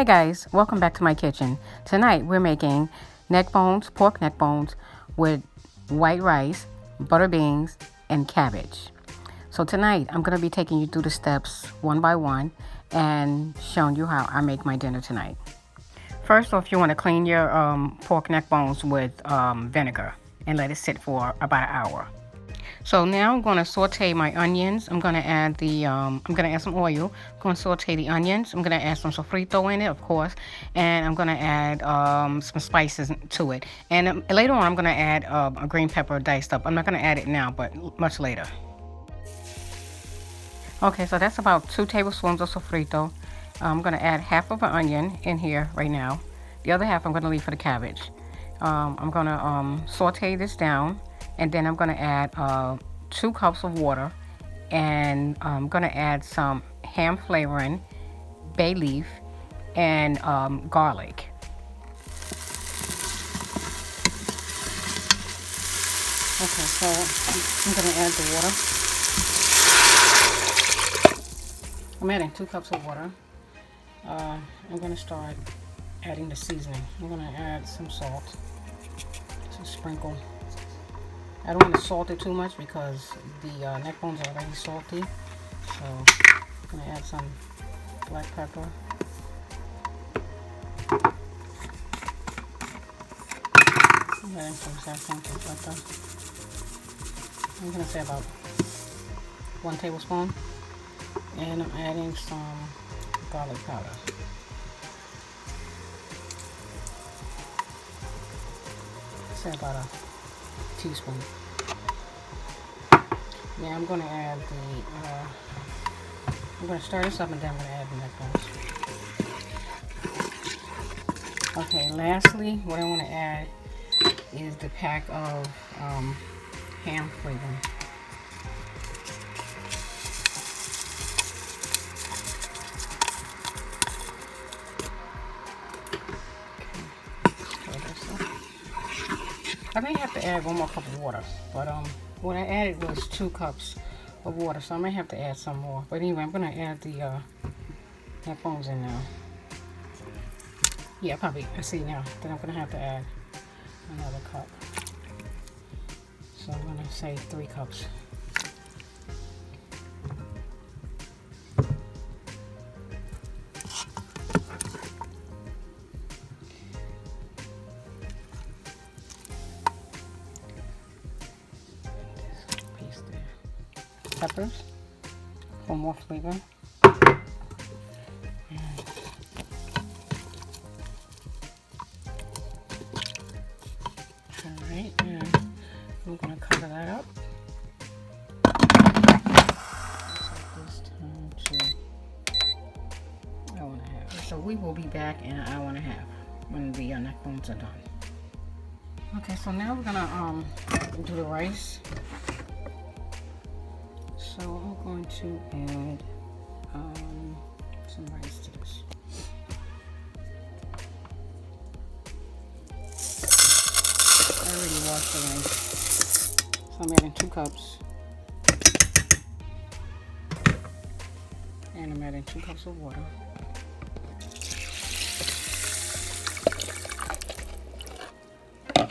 Hey guys, welcome back to my kitchen. Tonight we're making pork neck bones with white rice, butter beans, and cabbage. So tonight I'm going to be taking you through the steps one by one and showing you how I make my dinner tonight. First off, you want to clean your pork neck bones with vinegar and let it sit for about an hour. So now I'm going to saute my onions. I'm going to add some oil. I'm going to saute the onions. I'm going to add some sofrito in it, of course, and I'm going to add some spices to it. And later on, I'm going to add a green pepper diced up. I'm not going to add it now, but much later. Okay, so that's about 2 tablespoons of sofrito. I'm going to add half of an onion in here right now. The other half I'm going to leave for the cabbage. I'm going to saute this down. And then I'm going to add 2 cups of water, and I'm going to add some ham flavoring, bay leaf, and garlic. Okay, so I'm going to add the water. I'm adding 2 cups of water. I'm going to start adding the seasoning. I'm going to add some salt, just a sprinkle. I don't want to salt it too much because the neck bones are already salty. So I'm going to add some black pepper. I'm adding some saffron pepper. I'm going to say about 1 tablespoon. And I'm adding some garlic powder. Say about a teaspoon. Now I'm going to add I'm going to stir this up and then I'm going to add the neck bones. Okay, lastly, what I want to add is the pack of ham flavoring. I may have to add 1 more cup of water, but what I added was 2 cups of water, so I may have to add some more. But anyway, I'm going to add the neck bones in now. Yeah, probably. I see now. Then I'm going to have to add another cup. So I'm going to say 3 cups. Peppers for more flavor. Alright, and I'm going to cover that up. This time to an hour and a half. So we will be back in an hour and a half when the neck bones are done. Okay, so now we're going to do the rice. So I'm going to add some rice to this. I already washed the rice. So I'm adding 2 cups. And I'm adding 2 cups of water. I'm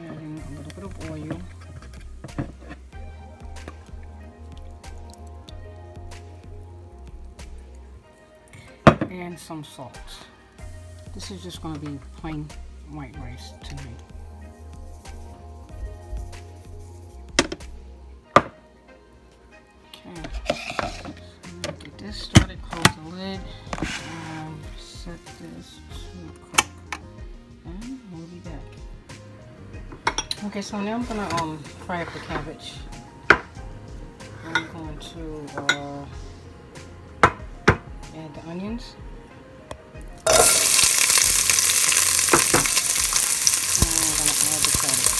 adding a little bit of oil. And some salt. This is just going to be plain white rice tonight. Okay, so I'm going to get this started, close the lid, and set this to cook. And we'll be back. Okay, so now I'm going to fry up the cabbage. I'm going to add the onions. And I'm going to add the cabbage.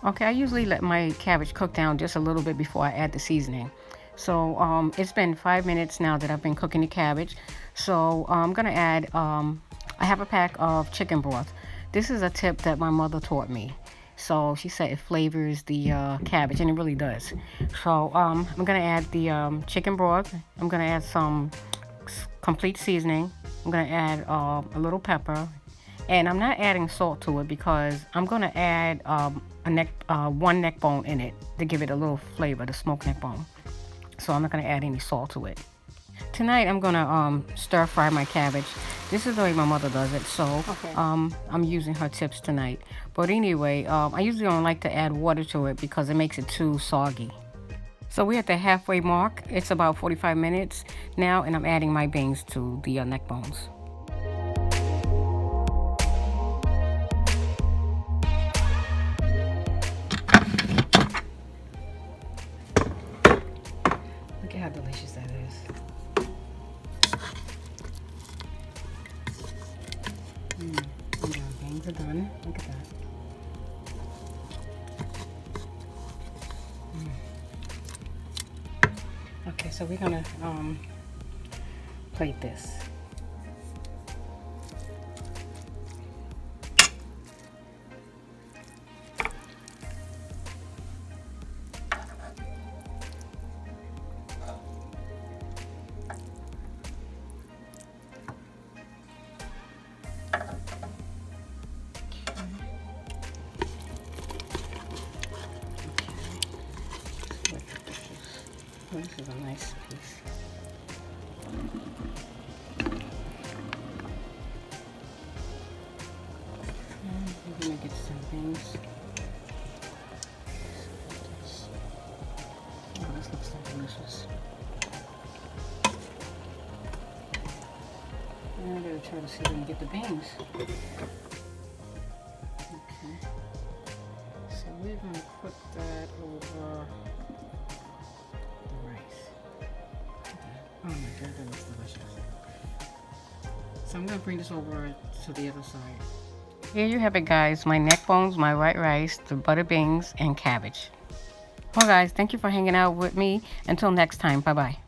Okay, I usually let my cabbage cook down just a little bit before I add the seasoning. So it's been 5 minutes now that I've been cooking the cabbage. So I'm going to add I have a pack of chicken broth. This is a tip that my mother taught me. So she said it flavors the cabbage, and it really does. So I'm gonna add the chicken broth. I'm gonna add some complete seasoning. I'm gonna add a little pepper, and I'm not adding salt to it because I'm gonna add one neck bone in it to give it a little flavor, the smoked neck bone. So I'm not gonna add any salt to it. Tonight I'm gonna stir fry my cabbage. This is the way my mother does it, so okay. I'm using her tips tonight. But anyway, I usually don't like to add water to it because it makes it too soggy. So we're at the halfway mark. It's about 45 minutes now, and I'm adding my beans to the neck bones. Look at how delicious that is. Our beans are done. Look at that. Okay, so we're gonna plate this. This is a nice piece. And we're gonna get some beans. Oh, this looks so delicious. And I'm gonna try to see if we can get the beans. Okay. So we're gonna put that over. Oh my god, that looks delicious. So I'm going to bring this over to the other side. Here you have it, guys. My neck bones, my white rice, the butter beans, and cabbage. Well, guys, thank you for hanging out with me. Until next time, bye-bye.